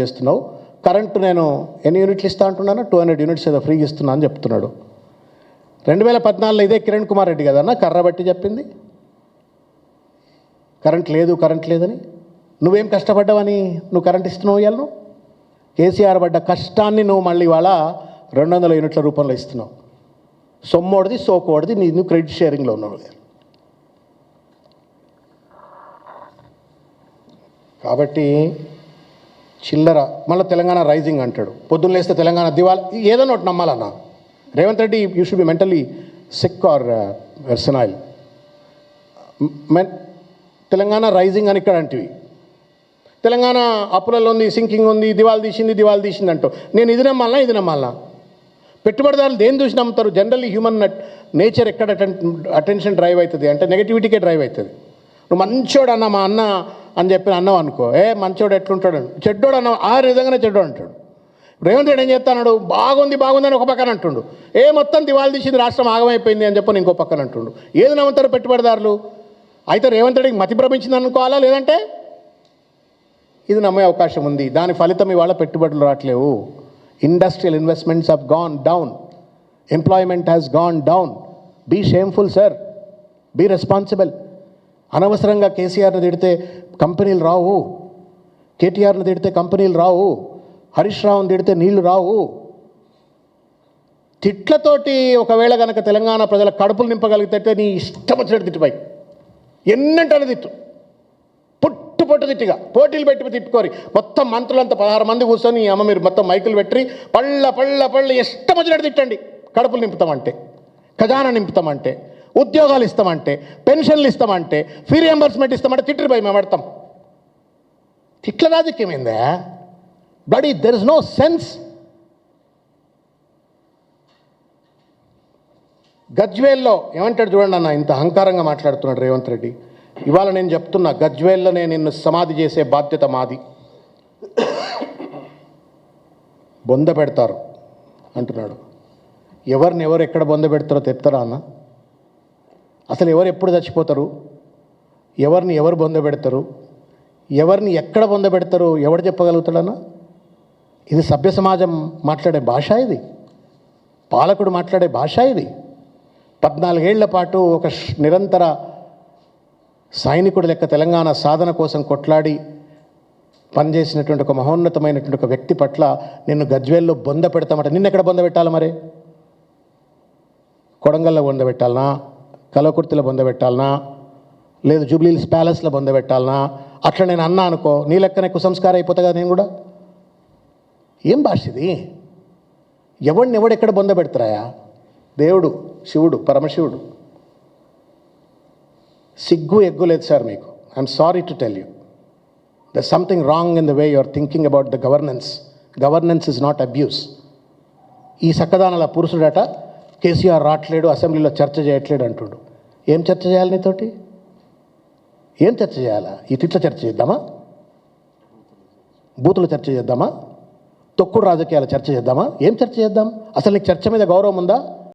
చేస్తున్నావు. కరెంటు నేను ఎన్ని యూనిట్లు ఇస్తా అంటున్నాను, 200 యూనిట్స్ ఏదో ఫ్రీగా ఇస్తున్నా అని చెప్తున్నాడు. 2014లో ఇదే కిరణ్ కుమార్ రెడ్డి కదన్నా కర్ర బట్టి చెప్పింది కరెంట్ లేదని. నువ్వేం కష్టపడ్డావని నువ్వు కరెంట్ ఇస్తున్నావు? ఇవాళ నువ్వు కేసీఆర్ పడ్డ కష్టాన్ని నువ్వు మళ్ళీ ఇవాళ 200 యూనిట్ల రూపంలో ఇస్తున్నావు. సొమ్మోడిది సోకోడిది నువ్వు క్రెడిట్ షేరింగ్లో ఉన్నావు. కాబట్టి చిల్లర మళ్ళీ తెలంగాణ రైజింగ్ అంటాడు. పొద్దున్న లేస్తే తెలంగాణ దివాలా, ఏదైనా ఒకటి నమ్మాలన్నా. Revanth Reddy you should be mentally sick or senile. Telangana rising అని ఇక్కడ అంటివి, తెలంగాణ అప్పులలో ఉంది, సింకింగ్ ఉంది, దివాలా తీసింది అంటూ నేను ఇది నమ్మాలనా? పెట్టుబడిదారులు దేని చూసి నమ్ముతారు? జనరల్లీ హ్యూమన్ నేచర్ ఎక్కడ అటెన్షన్ డ్రైవ్ అవుతుంది అంటే నెగటివిటీకే డ్రైవ్ అవుతుంది. నువ్వు మంచోడు అన్న మా అన్న అని చెప్పి అన్నావు అనుకో, మంచోడు ఎట్లుంటాడు, చెడ్డోడు అన్నావు, ఆ విధంగానే చెడ్డోడు అంటాడు. రేవంత్ రెడ్డి ఏం చేస్తాడు, బాగుంది అని ఒక పక్కన అంటుండు, మొత్తం దివాలా తీసింది, రాష్ట్రం ఆగమైపోయింది అని చెప్పని ఇంకో పక్కన అంటుండు. ఏది నమ్ముతారు పెట్టుబడిదారులు? అయితే రేవంత్ రెడ్డికి మతి భ్రమించింది అనుకోవాలా, లేదంటే ఇది నమ్మే అవకాశం ఉంది. దాని ఫలితం ఇవాళ పెట్టుబడులు రావట్లేవు. Industrial investments have gone down, employment has gone down. Be shameful sir, be responsible. అనవసరంగా కేసీఆర్ని తిడితే కంపెనీలు రావు, కేటీఆర్ని తిడితే కంపెనీలు రావు, హరీష్ రావుని తిడితే నీళ్లు రావు. తిట్లతోటి ఒకవేళ కనుక తెలంగాణ ప్రజల కడుపులు నింపగలిగితే నీ ఇష్టం వచ్చినట్టు తిట్టుపై ఎన్నంటనే తిట్టు, పొట్టు తిట్టిగా పోటీలు పెట్టి తిట్టుకోరి. మొత్తం మంత్రులంతా 16 మంది కూర్చొని అమ్మ మీరు మొత్తం మైకులు పెట్టి పళ్ళ ఇష్టం వచ్చినట్టు తిట్టండి. కడుపులు నింపుతామంటే, ఖజానా నింపుతామంటే, ఉద్యోగాలు ఇస్తామంటే, పెన్షన్లు ఇస్తామంటే, ఫీ రియంబర్స్మెంట్ ఇస్తామంటే తిట్టిపోయి మేము పడతాం. తిట్ల రాజకీయమైందా bloody? There is no sense. గజ్వేల్లో ఏమంటాడు చూడండి అన్న, ఇంత అహంకారంగా మాట్లాడుతున్నాడు రేవంత్ రెడ్డి. ఇవాళ నేను చెప్తున్నా, గజ్వేల్లో నేను నిన్ను సమాధి చేసే బాధ్యత మాది. బొంద పెడతారు అంటున్నాడు. ఎవరు ఎక్కడ బొంద పెడతారో చెప్తారా అన్న? అసలు ఎవరు ఎప్పుడు చచ్చిపోతారు, ఎవరిని ఎవరు బొంద పెడతారు, ఎవరిని ఎక్కడ బొంద పెడతారు ఎవడు చెప్పగలుగుతాడన్నా? ఇది సభ్య సమాజం మాట్లాడే భాష, ఇది పాలకుడు మాట్లాడే భాష. ఇది 14 ఏళ్ల పాటు ఒక నిరంతర సైనికుడి లెక్క తెలంగాణ సాధన కోసం కొట్లాడి పనిచేసినటువంటి ఒక మహోన్నతమైనటువంటి ఒక వ్యక్తి పట్ల నిన్ను గజ్వేల్లో బొంద పెడతామట. నిన్నెక్కడ బొంద పెట్టాలి మరి? కొడంగల్లో బొంద పెట్టాలనా, కలవకుర్తిలో బొంద పెట్టాలనా, లేదు జూబ్లీహిల్స్ ప్యాలెస్లో బొంద పెట్టాలనా? అట్లా నేను అన్నా అనుకో, నీ లెక్కనే కుసంస్కారం అయిపోతా కదా నేను కూడా. ఏం భాష ఇది? ఎవడెక్కడ బొంద పెడతారాయా? దేవుడు, శివుడు, పరమశివుడు. సిగ్గు ఎగ్గు లేదు సార్ మీకు. I'm sorry to tell you, there something wrong in the way you are thinking about the governance. Governance is not abuse. ఈ సక్కదానాల పురుషుడట కేసీఆర్ రావట్లేడు, అసెంబ్లీలో చర్చ చేయట్లేడు అంటుడు. ఏం చర్చ చేయాలి నీతోటి? ఏం చర్చ చేయాలా? ఈ తిట్ల చర్చ చేద్దామా? బూతుల చర్చ చేద్దామా? తొక్కుడు రాజకీయాల చర్చ చేద్దామా? ఏం చర్చ చేద్దాం? అసలు నీకు చర్చ మీద గౌరవం ఉందా?